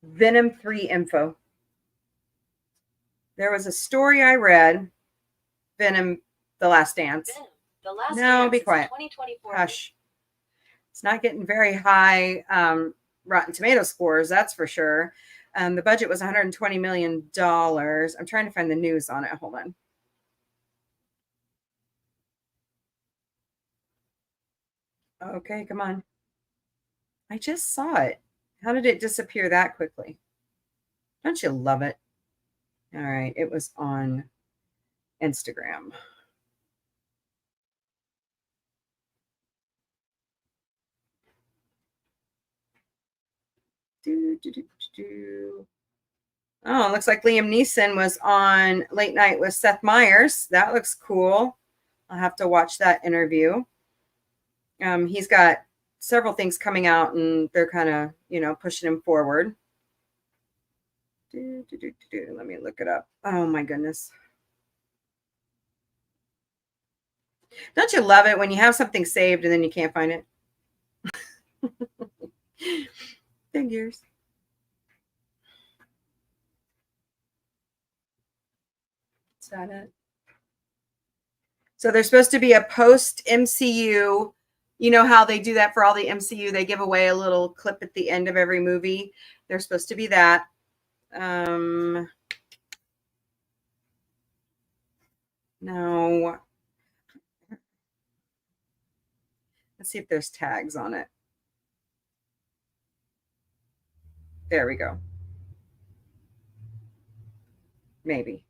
Venom 3 info. There was a story I read, Venom, The Last Dance. Venom, The Last No, Dance be is a quiet. 2024 Hush. It's not getting very high Rotten Tomato scores, that's for sure. The budget was $120 million. I'm trying to find the news on it. Hold on. Okay, come on. I just saw it. How did it disappear that quickly? Don't you love it? All right, it was on Instagram. Do, do, do, do. Oh, it looks like Liam Neeson was on Late Night with Seth Meyers. That looks cool. I'll have to watch that interview. He's got several things coming out, and they're kind of, pushing him forward. Let me look it up. Oh my goodness. Don't you love it when you have something saved and then you can't find it? Figures. Is that it? So there's supposed to be a post MCU. You know how they do that for all the MCU? They give away a little clip at the end of every movie. There's supposed to be that. No. Let's see if there's tags on it. There we go. Maybe.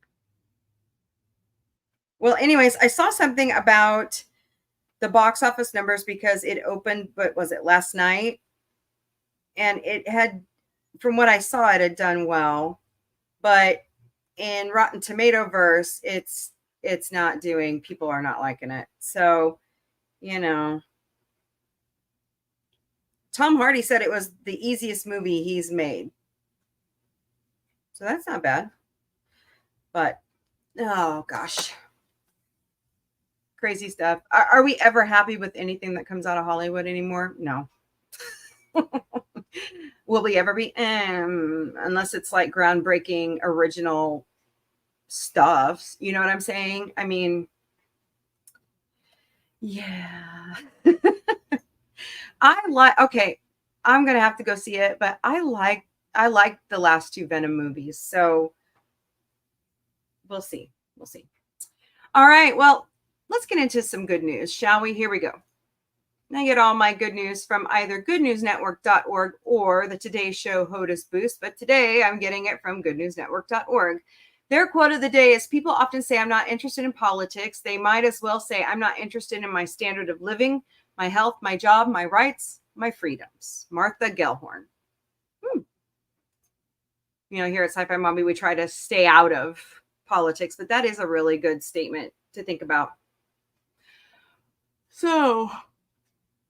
Well, anyways, I saw something about the box office numbers because it opened, but was it last night? And it had, from what I saw, it had done well. But in Rotten Tomato verse, it's not doing, people are not liking it. So, Tom Hardy said it was the easiest movie he's made. So that's not bad. But, oh gosh. Crazy stuff. Are we ever happy with anything that comes out of Hollywood anymore? No. Will we ever be? Unless it's like groundbreaking original stuff. You know what I'm saying? I mean, yeah. Okay, I'm gonna have to go see it, but I like the last two Venom movies, so we'll see. All right, well, let's get into some good news, shall we? Here we go. I get all my good news from either goodnewsnetwork.org or the Today Show HOTUS Boost, but today I'm getting it from goodnewsnetwork.org. Their quote of the day is, people often say I'm not interested in politics. They might as well say I'm not interested in my standard of living, my health, my job, my rights, my freedoms. Martha Gellhorn. Here at Sci-Fi Mombie, we try to stay out of politics, but that is a really good statement to think about. So,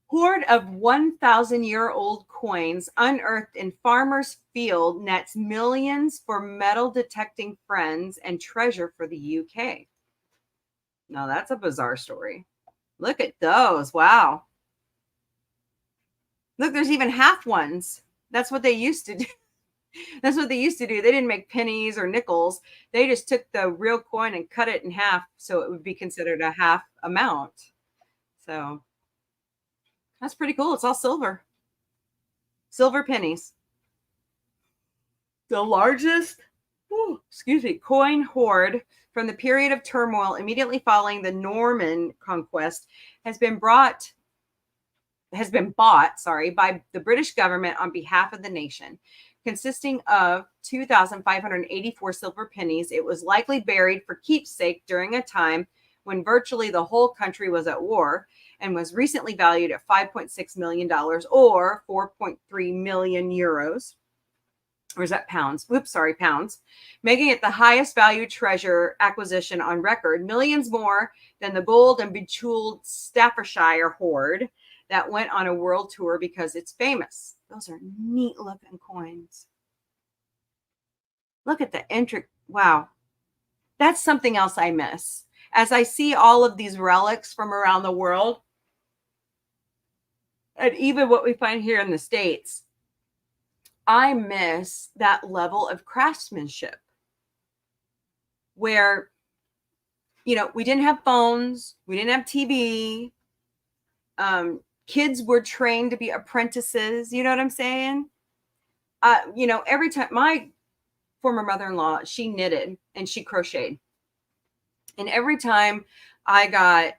hoard of 1,000-year-old coins unearthed in farmer's field nets millions for metal detecting friends and treasure for the UK. Now that's a bizarre story. Look at those. Wow. Look, there's even half ones. That's what they used to do. They didn't make pennies or nickels. They just took the real coin and cut it in half so it would be considered a half amount. So that's pretty cool. It's all silver. Silver pennies. The largest, coin hoard from the period of turmoil immediately following the Norman conquest has been bought by the British government on behalf of the nation. Consisting of 2,584 silver pennies, it was likely buried for keepsake during a time when virtually the whole country was at war, and was recently valued at $5.6 million or 4.3 million euros. Or is that pounds? Pounds. Making it the highest value treasure acquisition on record, millions more than the gold and bejeweled Staffordshire hoard that went on a world tour because it's famous. Those are neat looking coins. Look at the intricate. Wow. That's something else I miss. As I see all of these relics from around the world, and even what we find here in the States, I miss that level of craftsmanship where, we didn't have phones, we didn't have TV. Kids were trained to be apprentices. You know what I'm saying? Every time my former mother-in-law, she knitted and she crocheted. And every time I got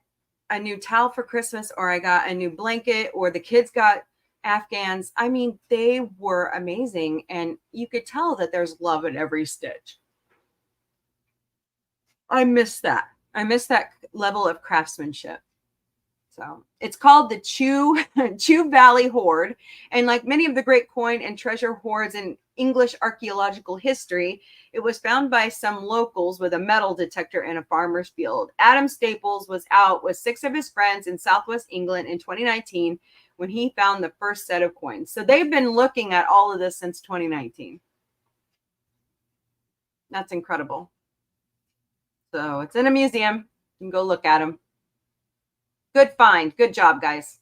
a new towel for Christmas, or I got a new blanket, or the kids got Afghans, I mean, they were amazing. And you could tell that there's love in every stitch. I miss that. I miss that level of craftsmanship. So it's called the Chew Valley Hoard. And like many of the great coin and treasure hoards in English archaeological history, it was found by some locals with a metal detector in a farmer's field. Adam Staples was out with 6 of his friends in Southwest England in 2019 when he found the first set of coins. So they've been looking at all of this since 2019. That's incredible. So it's in a museum. You can go look at them. Good find. Good job, guys.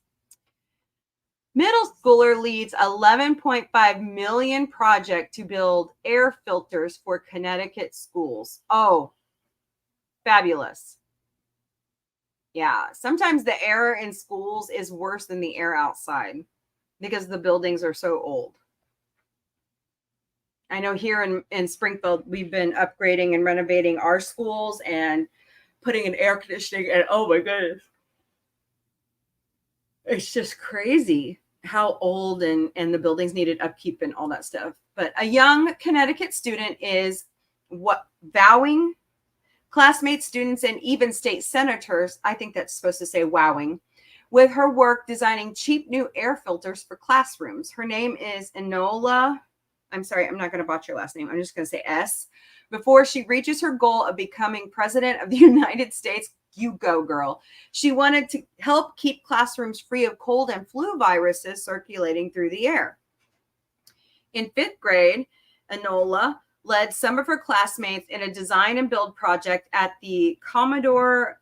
Middle schooler leads 11.5 million project to build air filters for Connecticut schools. Oh, fabulous. Yeah, sometimes the air in schools is worse than the air outside because the buildings are so old. I know here in Springfield, we've been upgrading and renovating our schools and putting in air conditioning, and oh my goodness, it's just crazy how old and the buildings needed upkeep and all that stuff. But a young Connecticut student is vowing classmates, students, and even state senators, I think that's supposed to say wowing, with her work designing cheap new air filters for classrooms. Her name is Enola. I'm sorry, I'm not going to botch your last name. I'm just going to say S. Before she reaches her goal of becoming president of the United States, you go, girl. She wanted to help keep classrooms free of cold and flu viruses circulating through the air. In 5th grade, Enola led some of her classmates in a design and build project at the Commodore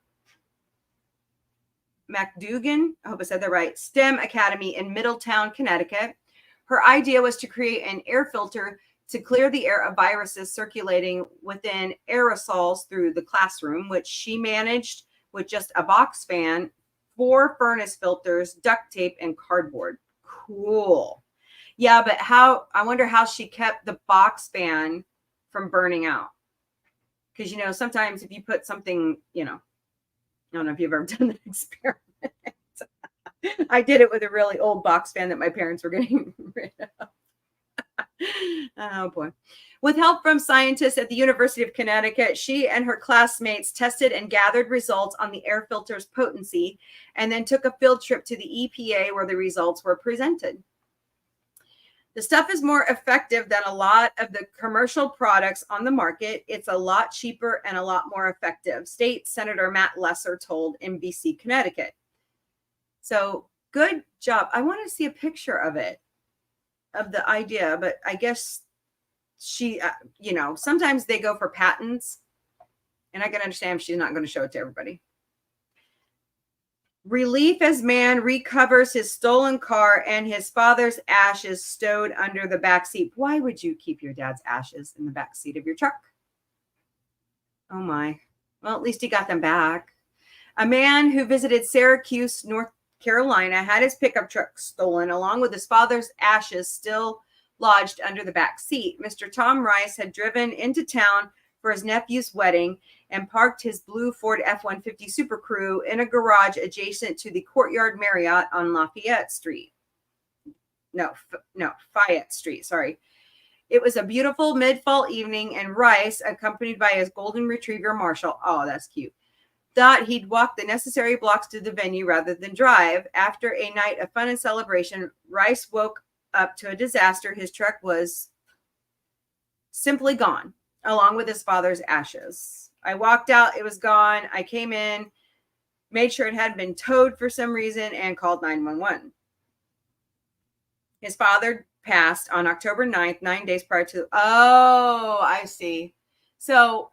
MacDougan, I hope I said that right, STEM Academy in Middletown, Connecticut. Her idea was to create an air filter to clear the air of viruses circulating within aerosols through the classroom, which she managed with just a box fan, 4 furnace filters, duct tape, and cardboard. Cool. Yeah, but I wonder how she kept the box fan from burning out. Because, sometimes if you put something, I don't know if you've ever done that experiment. I did it with a really old box fan that my parents were getting rid of. Oh boy. With help from scientists at the University of Connecticut, she and her classmates tested and gathered results on the air filter's potency, and then took a field trip to the EPA where the results were presented. The stuff is more effective than a lot of the commercial products on the market. It's a lot cheaper and a lot more effective, State Senator Matt Lesser told NBC Connecticut. So good job. I want to see a picture of it, of the idea, but I guess she, sometimes they go for patents, and I can understand if she's not going to show it to everybody. Relief as man recovers his stolen car and his father's ashes stowed under the back seat. Why would you keep your dad's ashes in the back seat of your truck? Oh my. Well, at least he got them back. A man who visited Syracuse, North Carolina, had his pickup truck stolen along with his father's ashes still lodged under the back seat. Mr. Tom Rice had driven into town for his nephew's wedding and parked his blue Ford F-150 Super Crew in a garage adjacent to the Courtyard Marriott on Lafayette Street. Fayette Street, sorry. It was a beautiful mid-fall evening, and Rice, accompanied by his golden retriever Marshall, oh, that's cute, thought he'd walk the necessary blocks to the venue rather than drive. After a night of fun and celebration, Rice woke up to a disaster. His truck was simply gone, along with his father's ashes. I walked out. It was gone. I came in, made sure it had been towed for some reason, and called 911. His father passed on October 9th, 9 days prior to, oh, I see. So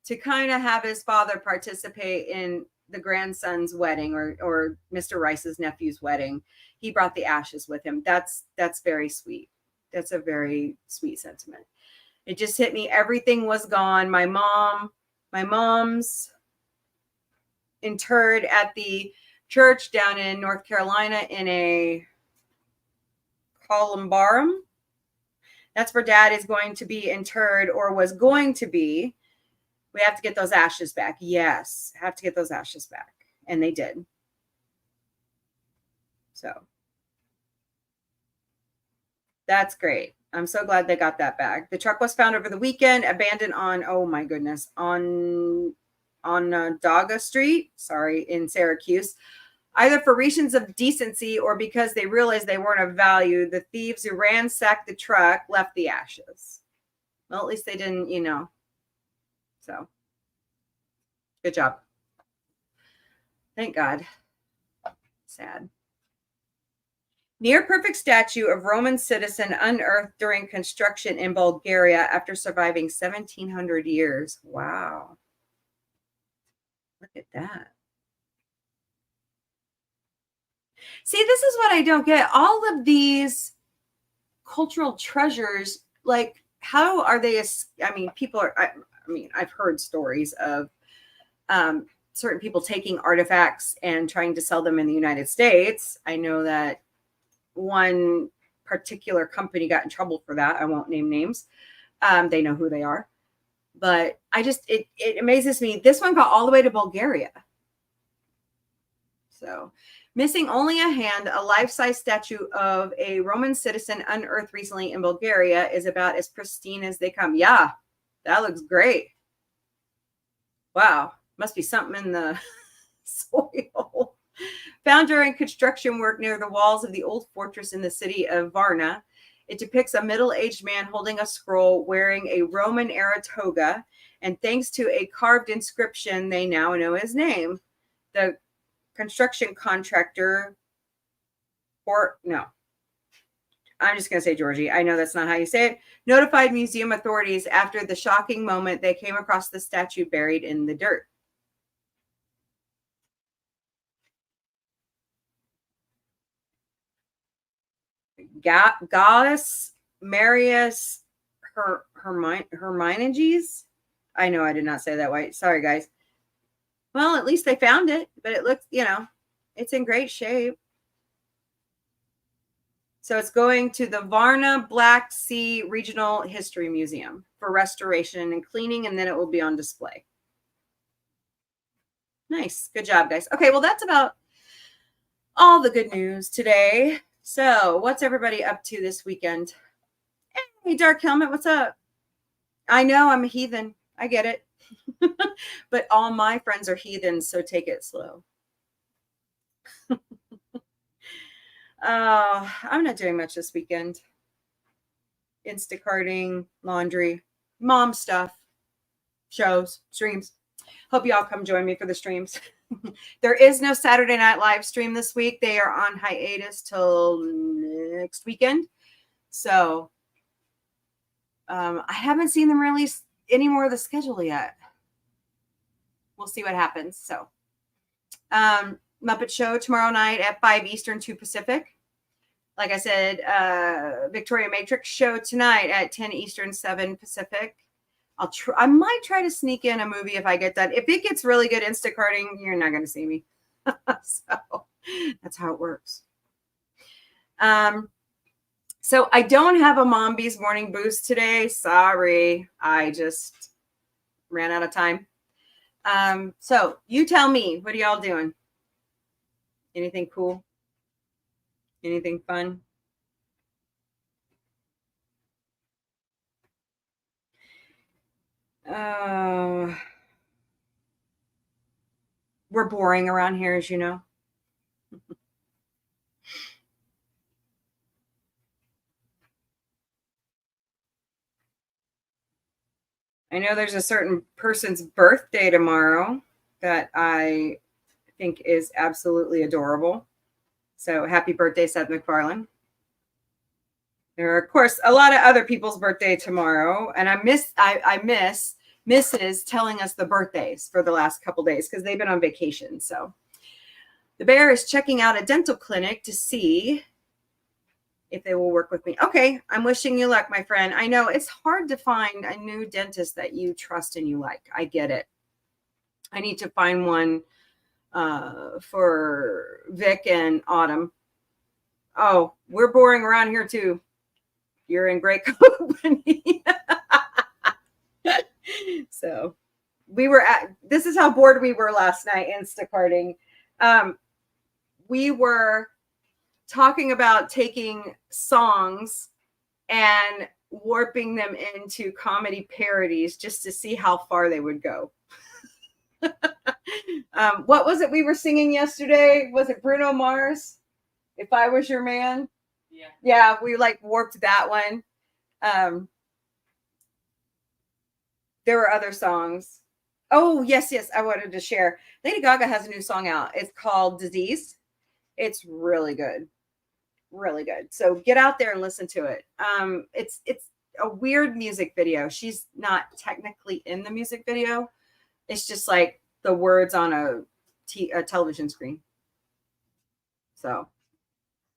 to kind of have his father participate in the grandson's wedding, or Mr. Rice's nephew's wedding, he brought the ashes with him. That's very sweet. That's a very sweet sentiment. It just hit me. Everything was gone. My mom's interred at the church down in North Carolina in a columbarium. That's where dad is going to be interred, or was going to be. We have to get those ashes back. Yes, have to get those ashes back. And they did. So that's great. I'm so glad they got that back. The truck was found over the weekend, abandoned on, oh my goodness, on Daga Street, in Syracuse. Either for reasons of decency or because they realized they weren't of value, the thieves who ransacked the truck left the ashes. Well, at least they didn't, So, good job. Thank God. Sad. Near perfect statue of Roman citizen unearthed during construction in Bulgaria after surviving 1,700 years. Wow. Look at that. See, this is what I don't get. All of these cultural treasures, like, how are they? I mean, I've heard stories of certain people taking artifacts and trying to sell them in the United States. I know that one particular company got in trouble for that. I won't name names. They know who they are. But it amazes me. This one got all the way to Bulgaria. So, missing only a hand, a life-size statue of a Roman citizen unearthed recently in Bulgaria is about as pristine as they come. Yeah, that looks great. Wow, must be something in the soil. Found during construction work near the walls of the old fortress in the city of Varna, it depicts a middle-aged man holding a scroll wearing a Roman-era toga, and thanks to a carved inscription, they now know his name. The construction contractor, I'm just going to say Georgie. I know that's not how you say it. Notified museum authorities after the shocking moment they came across the statue buried in the dirt. Gallus Marius Herminides. I know I did not say that right. Sorry, guys. Well, at least they found it, but it looks, it's in great shape. So it's going to the Varna Black Sea Regional History Museum for restoration and cleaning, and then it will be on display. Nice. Good job, guys. Okay, well, that's about all the good news today. So what's everybody up to this weekend? Hey, Dark Helmet, what's up? I know I'm a heathen. I get it. But all my friends are heathens, so take it slow. I'm not doing much this weekend. Instacarting, laundry, mom stuff, shows, streams. Hope y'all come join me for the streams. There is no Saturday Night Live stream this week. They are on hiatus till next weekend. So I haven't seen them release any more of the schedule yet. We'll see what happens. So Muppet Show tomorrow night at 5 Eastern, 2 Pacific. Like I said, Victoria Matrix show tonight at 10 Eastern, 7 Pacific. I might try to sneak in a movie if I get that. If it gets really good Instacarting, you're not going to see me. So that's how it works. So I don't have a Mombie's morning boost today. Sorry. I just ran out of time. So you tell me, what are y'all doing? Anything cool? Anything fun? We're boring around here, as you know. I know there's a certain person's birthday tomorrow that I think is absolutely adorable. So happy birthday, Seth MacFarlane. There are, of course, a lot of other people's birthday tomorrow. And I miss Mrs. telling us the birthdays for the last couple days because they've been on vacation. So the bear is checking out a dental clinic to see if they will work with me. Okay, I'm wishing you luck, my friend. I know it's hard to find a new dentist that you trust and you like. I get it. I need to find one for Vic and Autumn. Oh, we're boring around here too. You're in great company. So this is how bored we were last night Instacarting. We were talking about taking songs and warping them into comedy parodies just to see how far they would go. What was it we were singing yesterday? Was it Bruno Mars? If I Was Your Man? Yeah, we like warped that one. There were other songs. Oh, yes, I wanted to share. Lady Gaga has a new song out. It's called Disease. It's really good. Really good. So get out there and listen to it. It's a weird music video. She's not technically in the music video. It's just like the words on a television screen. So,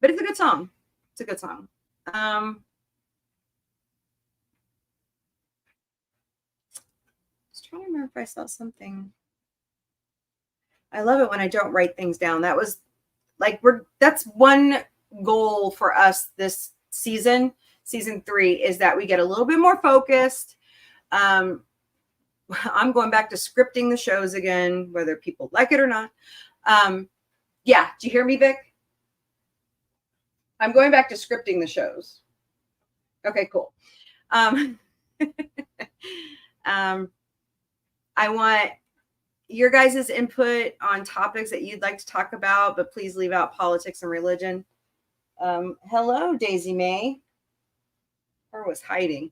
but it's a good song. It's a good song. I was trying to remember if I saw something. I love it when I don't write things down. That was like that's one goal for us this season 3, is that we get a little bit more focused. I'm going back to scripting the shows again, whether people like it or not. Yeah, do you hear me, Vic? I'm going back to scripting the shows. Okay, cool. I want your guys' input on topics that you'd like to talk about, but please leave out politics and religion. Hello, Daisy May. Or was hiding.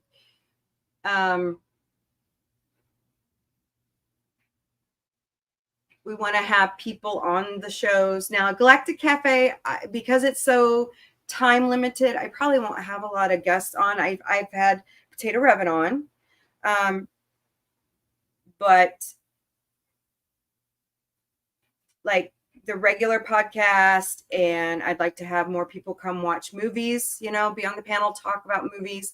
We want to have people on the shows. Now, Galactic Cafe, because it's so time limited, I probably won't have a lot of guests on. I've had Potato Revin on. But like the regular podcast, and I'd like to have more people come watch movies, be on the panel, talk about movies.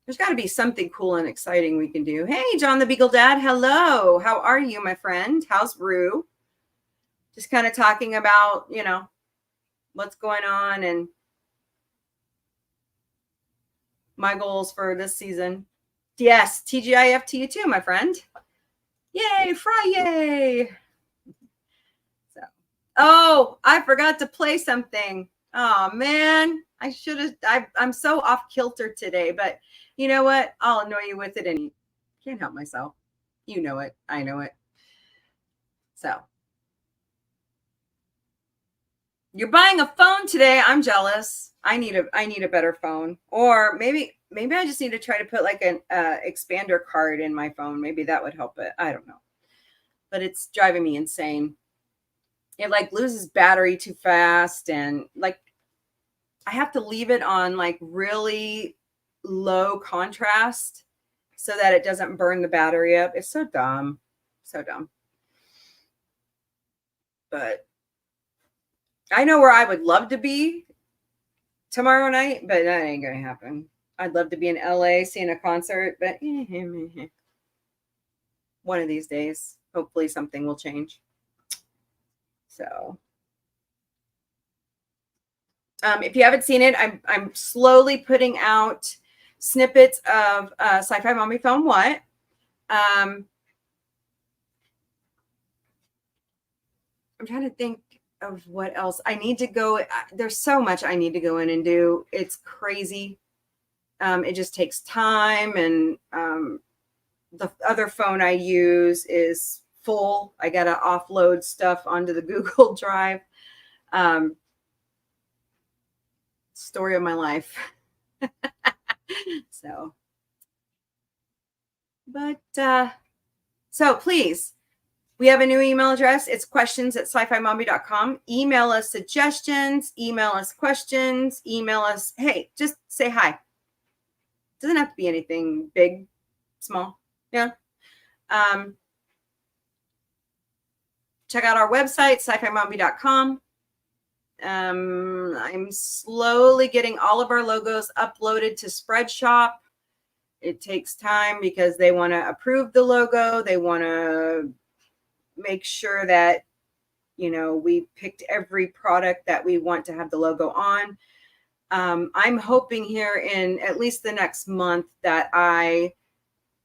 There's got to be something cool and exciting we can do. Hey, John the Beagle Dad. Hello. How are you, my friend? How's Rue? Just kind of talking about, what's going on and my goals for this season. Yes, TGIF to you too, my friend. Yay, Friday. So, oh, I forgot to play something. Oh, man. I should have. I'm so off kilter today, but you know what? I'll annoy you with it, and you can't help myself. You know it. I know it. So, you're buying a phone today. I'm jealous. I need a better phone, or maybe I just need to try to put like an expander card in my phone. Maybe that would help it. I don't know, but it's driving me insane. It like loses battery too fast, and like I have to leave it on like really low contrast so that it doesn't burn the battery up. It's so dumb. So dumb. But I know where I would love to be tomorrow night, but that ain't going to happen. I'd love to be in LA seeing a concert, but one of these days, hopefully something will change. So if you haven't seen it, I'm slowly putting out snippets of Sci-Fi Mombie Film What. I'm trying to think of what else I need to go. There's so much I need to go in and do. It's crazy. It just takes time, and the other phone I use is full. I got to offload stuff onto the Google Drive. Story of my life. So, but so please, we have a new email address. It's questions@sci-fi-mombie.com. Email us suggestions, email us questions, email us, hey, just say hi. Doesn't have to be anything big, small. Yeah. check out our website, sci-fi-mombie.com. I'm slowly getting all of our logos uploaded to Spreadshop. It takes time because they want to approve the logo. They want to make sure that, you know, we picked every product that we want to have the logo on. I'm hoping here in at least the next month that I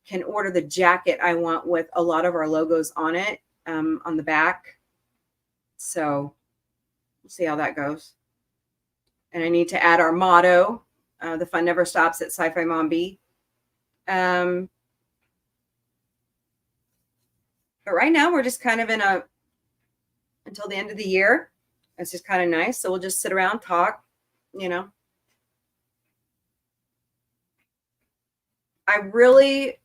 can order the jacket I want with a lot of our logos on it, on the back. So we'll see how that goes. And I need to add our motto, the fun never stops at Sci-Fi Mombie. But right now we're just kind of in a, until the end of the year. It's just kind of nice. So we'll just sit around, talk, you know. I really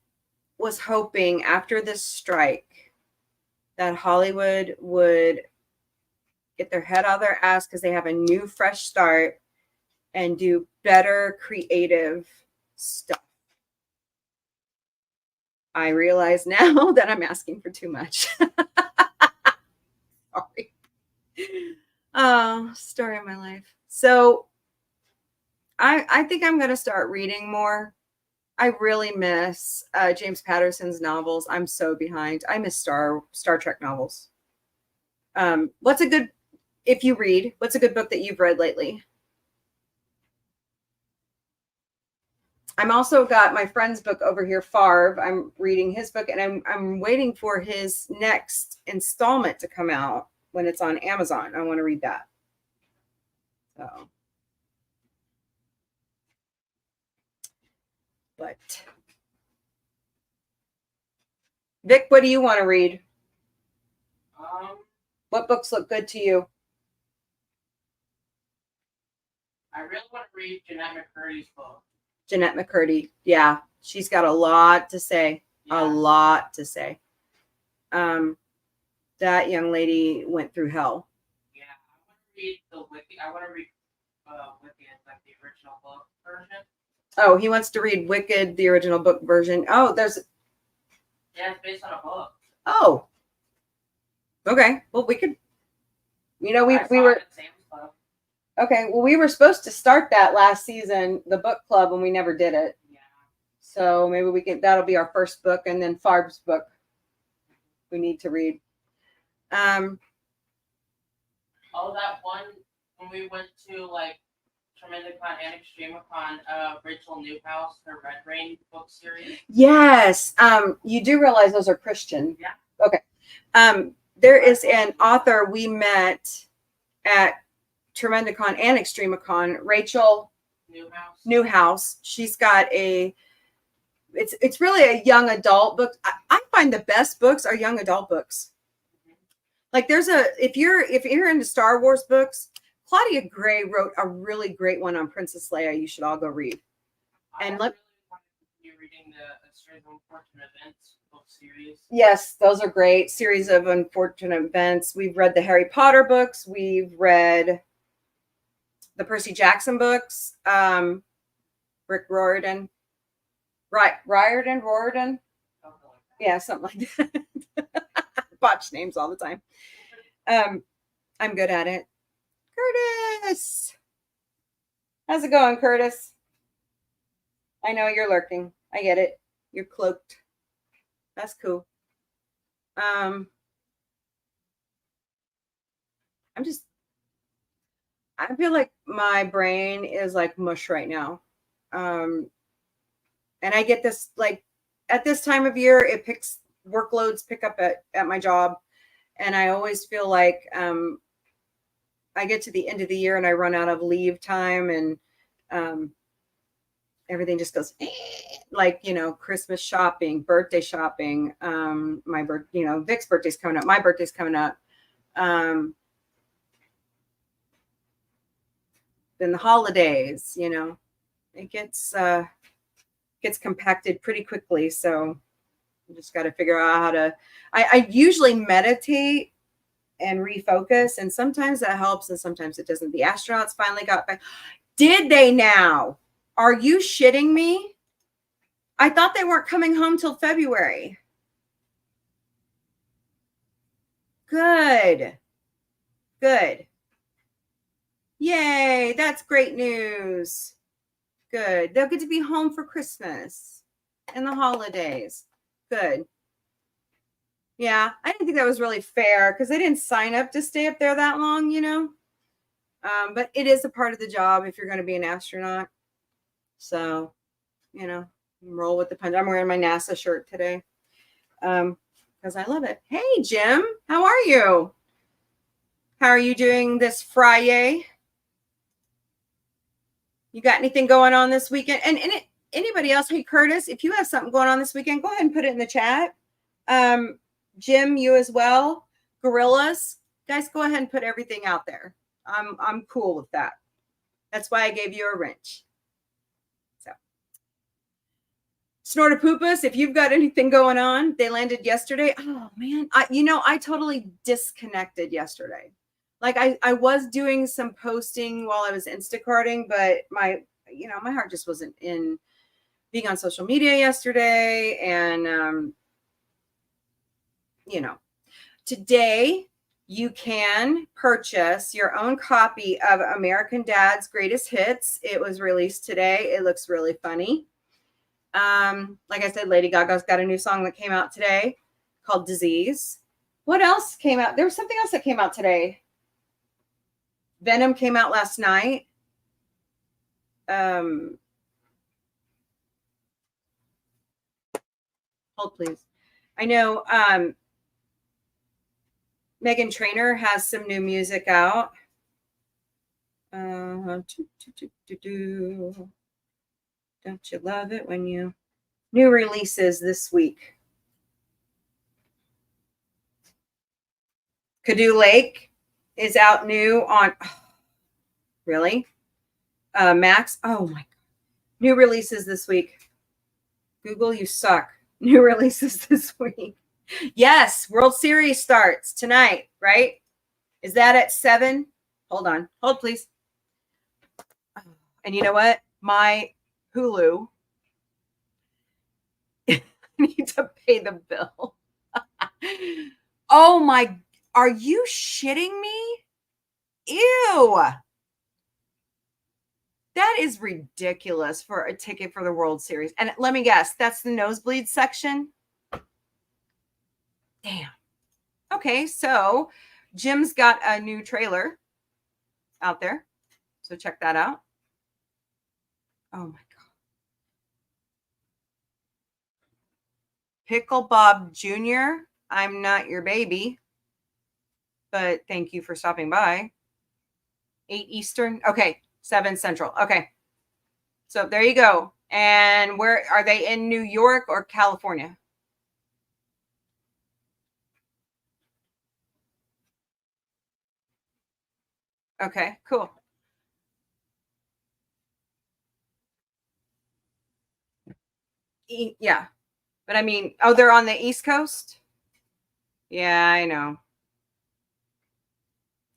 was hoping after this strike that Hollywood would get their head out of their ass because they have a new fresh start and do better creative stuff. I realize now that I'm asking for too much. Sorry. Oh, story of my life. So I think I'm going to start reading more. I really miss James Patterson's novels. I'm so behind. I miss Star Trek novels. What's a good, if you read, what's a good book that you've read lately? I'm also got my friend's book over here, Farb. I'm reading his book, and I'm waiting for his next installment to come out when it's on Amazon. I want to read that. So, but Vic, what do you want to read? What books look good to you? I really want to read Jeanette McCurdy's book. Jeanette McCurdy. Yeah, she's got a lot to say. Yeah. A lot to say. That young lady went through hell. Yeah, I want to read the Wicked. I want to read Wicked, like the original book version. Oh, he wants to read Wicked, the original book version. Oh, there's. Yeah, it's based on a book. Oh. Okay. Well, we could. You know, we were. At Sam's Club. Okay. Well, we were supposed to start that last season, the book club, and we never did it. Yeah. So maybe we can. That'll be our first book, and then Farb's book. We need to read. Oh, that one when we went to like Tremendicon and Extremicon, Rachel Newhouse, her Red Rain book series. Yes. You do realize those are Christian. Yeah. Okay. There is an author we met at Tremendicon and Extremicon, Rachel Newhouse. She's got it's really a young adult book. I find the best books are young adult books. Like there's if you're into Star Wars books, Claudia Gray wrote a really great one on Princess Leia. You should all go read. And look, you're reading the series of Unfortunate Events book series. Yes, those are great. Series of Unfortunate Events. We've read the Harry Potter books. We've read the Percy Jackson books. Rick Riordan. Riordan. Yeah, something like that. Botch names all the time. I'm good at it. Curtis, how's it going, Curtis? I know you're lurking. I get it. You're cloaked. That's cool. I feel like my brain is like mush right now. And I get this, like, at this time of year, workloads pick up at my job. And I always feel like I get to the end of the year and I run out of leave time, and everything just goes like, Christmas shopping, birthday shopping. Vic's birthday's coming up. My birthday's coming up. Then the holidays, it gets compacted pretty quickly. So you just got to figure out how to, I usually meditate and refocus. And sometimes that helps and sometimes it doesn't. The astronauts finally got back. Did they now? Are you shitting me? I thought they weren't coming home till February. Good. Good. Yay, that's great news. Good. They'll get to be home for Christmas and the holidays. Good. Yeah, I didn't think that was really fair because they didn't sign up to stay up there that long, you know. But it is a part of the job if you're going to be an astronaut. So, you know, roll with the punch. I'm wearing my NASA shirt today because I love it. Hey, Jim, how are you? How are you doing this Friday? You got anything going on this weekend? And anybody else? Hey, Curtis, if you have something going on this weekend, go ahead and put it in the chat. Jim, you as well. Gorillas, guys, go ahead and put everything out there. I'm cool with that. That's why I gave you a wrench. So, Snortopoopas, if you've got anything going on, they landed yesterday. Oh man, I totally disconnected yesterday. Like I was doing some posting while I was Instacarting, but my heart just wasn't in being on social media yesterday. And today you can purchase your own copy of American Dad's Greatest Hits. It was released today. It looks really funny. Like I said, Lady Gaga's got a new song that came out today called Disease. What else came out? There was something else that came out today. Venom came out last night. Hold, please. I know Meghan Trainor has some new music out. Don't you love it when you new releases this week? Cadieux Lake is out new on really? Max. Oh my god. New releases this week. Google, you suck. New releases this week. Yes, World Series starts tonight, right? Is that at 7? Hold on. Hold, please. And you know what? My Hulu I need to pay the bill. Oh my, are you shitting me? Ew. That is ridiculous for a ticket for the World Series. And let me guess, that's the nosebleed section? Damn. Okay, so Jim's got a new trailer out there. So check that out. Oh my God. Pickle Bob Jr., I'm not your baby, but thank you for stopping by. 8 Eastern. Okay, 7 Central. Okay. So there you go. And where are they, in New York or California? Okay, cool. Yeah. But I mean, oh, they're on the East Coast? Yeah, I know.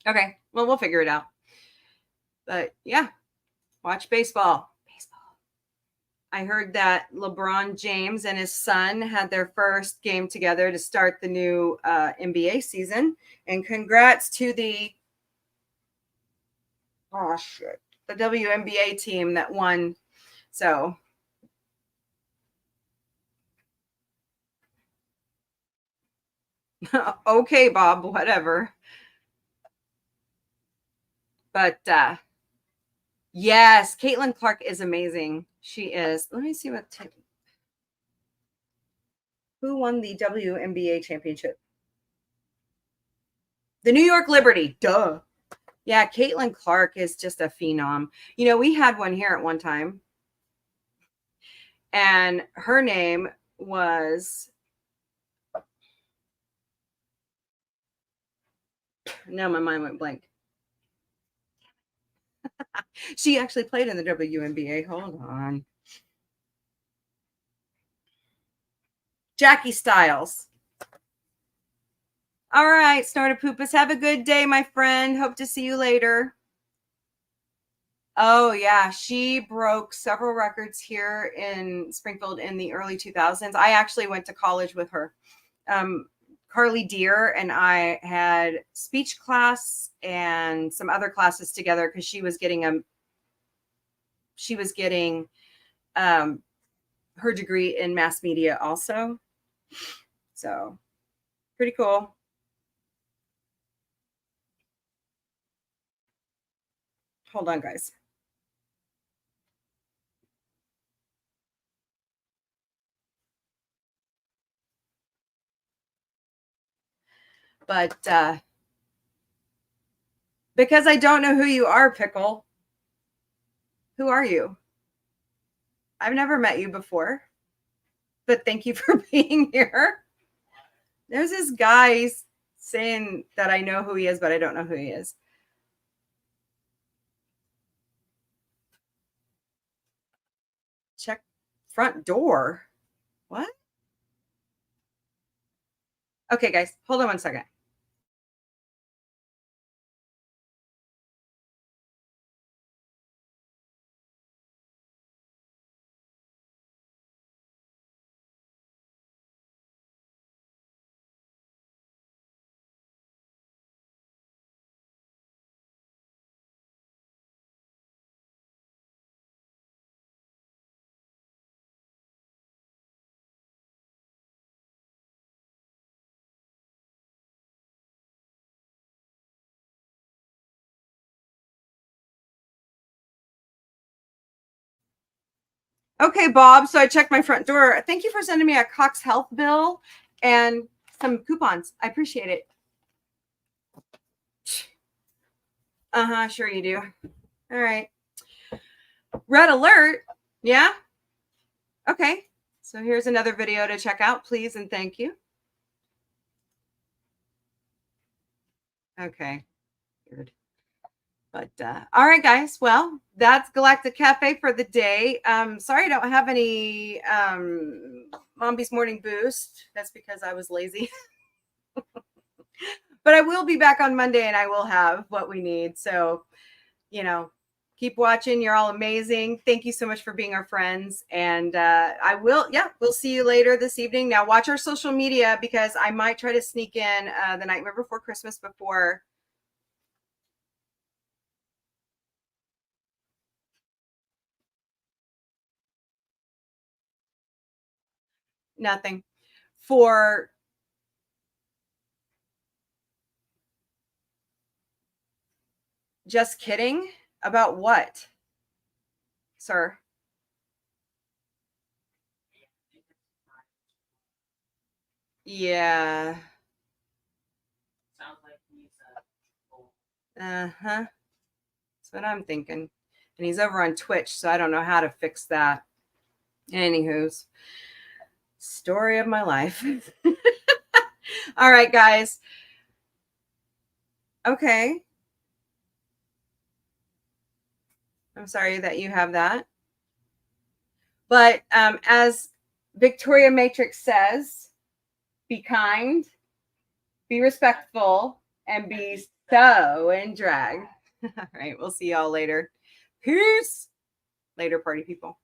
Okay. Well, we'll figure it out. But yeah, watch baseball. I heard that LeBron James and his son had their first game together to start the new NBA season. And congrats to the WNBA team that won. So okay, Bob, whatever. But yes, Caitlin Clark is amazing. She is. Let me see who won the WNBA championship. The New York Liberty. Duh. Yeah, Caitlin Clark is just a phenom. You know, we had one here at one time. And her name was, no, my mind went blank. She actually played in the WNBA. Hold on. Jackie Stiles. All right, Snortopoopas. Have a good day, my friend. Hope to see you later. Oh, yeah. She broke several records here in Springfield in the early 2000s. I actually went to college with her. Carly Deer and I had speech class and some other classes together because she was getting her degree in mass media also. So pretty cool. Hold on, guys. But because I don't know who you are, Pickle. Who are you? I've never met you before, but thank you for being here. There's this guy saying that I know who he is, but I don't know who he is. Check front door. What? Okay, guys, hold on one second. Okay, Bob. So I checked my front door. Thank you for sending me a Cox Health bill and some coupons. I appreciate it. Uh-huh, sure you do. All right. Red alert. Yeah. Okay. So here's another video to check out, please, and thank you. Okay. Weird. But all right, guys. Well, that's Galactic Cafe for the day. Sorry I don't have any Mombie's Morning Boost. That's because I was lazy. But I will be back on Monday and I will have what we need. So, you know, keep watching. You're all amazing. Thank you so much for being our friends. And we'll see you later this evening. Now watch our social media because I might try to sneak in the Nightmare Before Christmas before. Nothing. For just kidding? About what, sir? Yeah. Sounds like he's Uh-huh. That's what I'm thinking. And he's over on Twitch, so I don't know how to fix that. Anywho's story of my life. All right, guys. Okay. I'm sorry that you have that. But as Victoria Matrix says, be kind, be respectful, and be so in drag. All right, we'll see y'all later. Peace. Later, party people.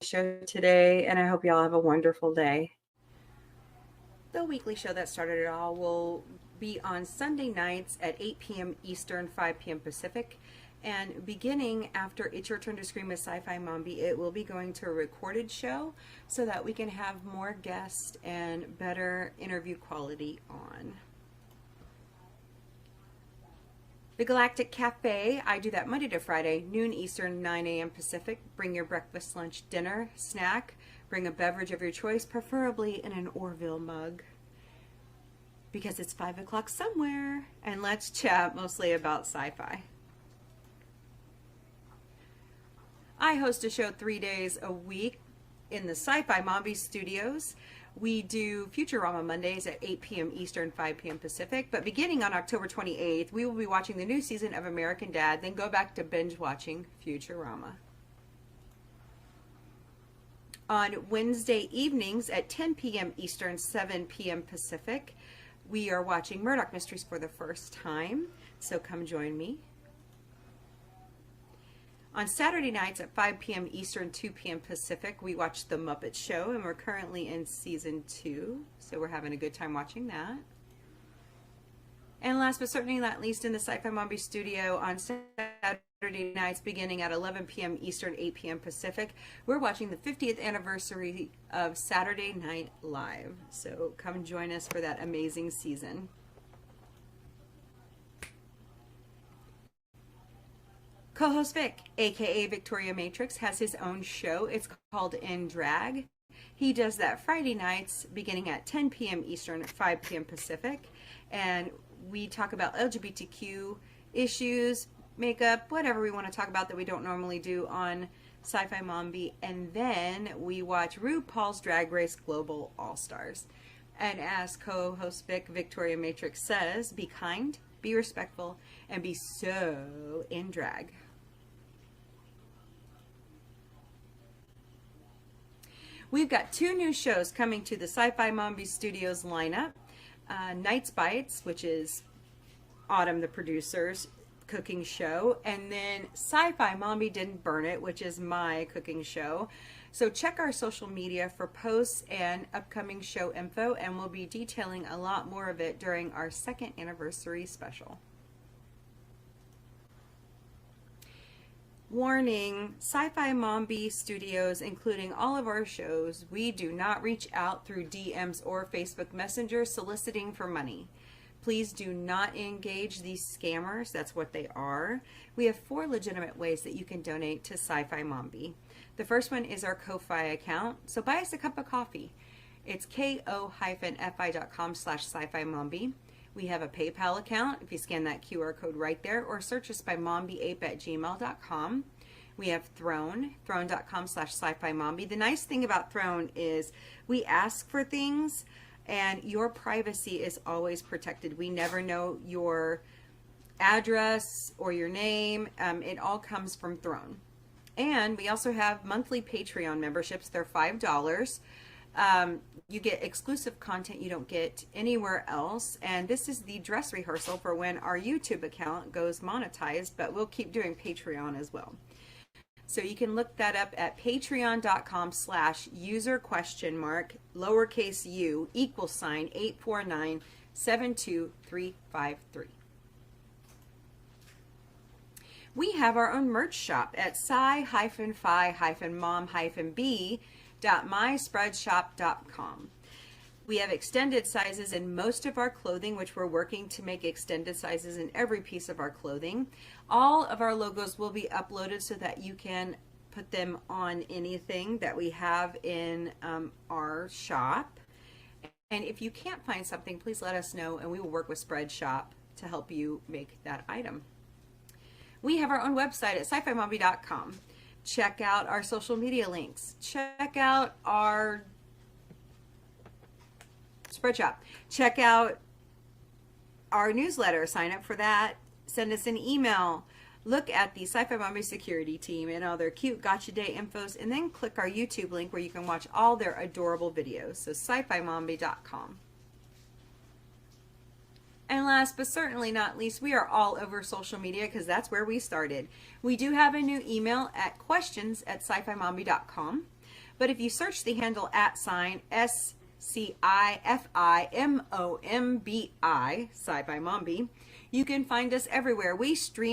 Show today, and I hope y'all have a wonderful day. The weekly show that started it all will be on Sunday nights at 8 p.m. Eastern, 5 p.m. Pacific. And beginning after It's Your Turn to Scream with Sci-Fi Mombie, it will be going to a recorded show so that we can have more guests and better interview quality on. The Galactic Cafe, I do that Monday to Friday, noon Eastern, 9 a.m. Pacific. Bring your breakfast, lunch, dinner, snack. Bring a beverage of your choice, preferably in an Orville mug, because it's 5 o'clock somewhere, and let's chat mostly about sci-fi. I host a show 3 days a week in the Sci-Fi Mombie studios. We do Futurama Mondays at 8 p.m. Eastern, 5 p.m. Pacific. But beginning on October 28th, we will be watching the new season of American Dad, then go back to binge watching Futurama. On Wednesday evenings at 10 p.m. Eastern, 7 p.m. Pacific, we are watching Murdoch Mysteries for the first time. So come join me. On Saturday nights at 5 p.m. Eastern, 2 p.m. Pacific, we watch The Muppet Show, and we're currently in season 2, so we're having a good time watching that. And last but certainly not least, in the Sci-Fi Mombie studio on Saturday nights beginning at 11 p.m. Eastern, 8 p.m. Pacific, we're watching the 50th anniversary of Saturday Night Live. So come join us for that amazing season. Co-host Vic, aka Victoria Matrix, has his own show. It's called In Drag. He does that Friday nights beginning at 10 p.m. Eastern, 5 p.m. Pacific. And we talk about LGBTQ issues, makeup, whatever we want to talk about that we don't normally do on Sci-Fi Mombie. And then we watch RuPaul's Drag Race Global All-Stars. And as co-host Vic, Victoria Matrix says, be kind, be respectful, and be so in drag. We've got 2 new shows coming to the Sci-Fi Mombie Studios lineup. Night's Bites, which is Autumn, the producer's cooking show, and then Sci-Fi Mombie Didn't Burn It, which is my cooking show. So check our social media for posts and upcoming show info, and we'll be detailing a lot more of it during our 2nd anniversary special. Warning, Sci-Fi Mombie Studios, including all of our shows, we do not reach out through DMs or Facebook Messenger soliciting for money. Please do not engage these scammers. That's what they are. We have 4 legitimate ways that you can donate to Sci-Fi Mombie. The first one is our Ko-Fi account. So buy us a cup of coffee. It's ko-fi.com/Sci-Fi Mombie. We have a PayPal account, if you scan that QR code right there, or search us by mombieape@gmail.com. We have Throne, throne.com/Sci-Fi Mombie. The nice thing about Throne is we ask for things, and your privacy is always protected. We never know your address or your name. It all comes from Throne. And we also have monthly Patreon memberships. They're $5. You get exclusive content you don't get anywhere else, and this is the dress rehearsal for when our YouTube account goes monetized, but we'll keep doing Patreon as well. So you can look that up at patreon.com/user?8497235 We have our own merch shop at sci-fi-mom-b.myspreadshop.com. We have extended sizes in most of our clothing, which we're working to make extended sizes in every piece of our clothing. All of our logos will be uploaded so that you can put them on anything that we have in our shop. And if you can't find something, please let us know and we will work with Spreadshop to help you make that item. We have our own website at sci-fi-mombie.com. Check out our social media links. Check out our Spreadshop. Check out our newsletter. Sign up for that. Send us an email. Look at the Sci-Fi Mombie security team and all their cute Gotcha Day infos, and then click our YouTube link where you can watch all their adorable videos. So sci-fi-mombie.com. And last but certainly not least, we are all over social media because that's where we started. We do have a new email at questions@sci-fi-mombie.com. But if you search the handle @SCIFIMOMBI, Sci-Fi Mombie, you can find us everywhere. We stream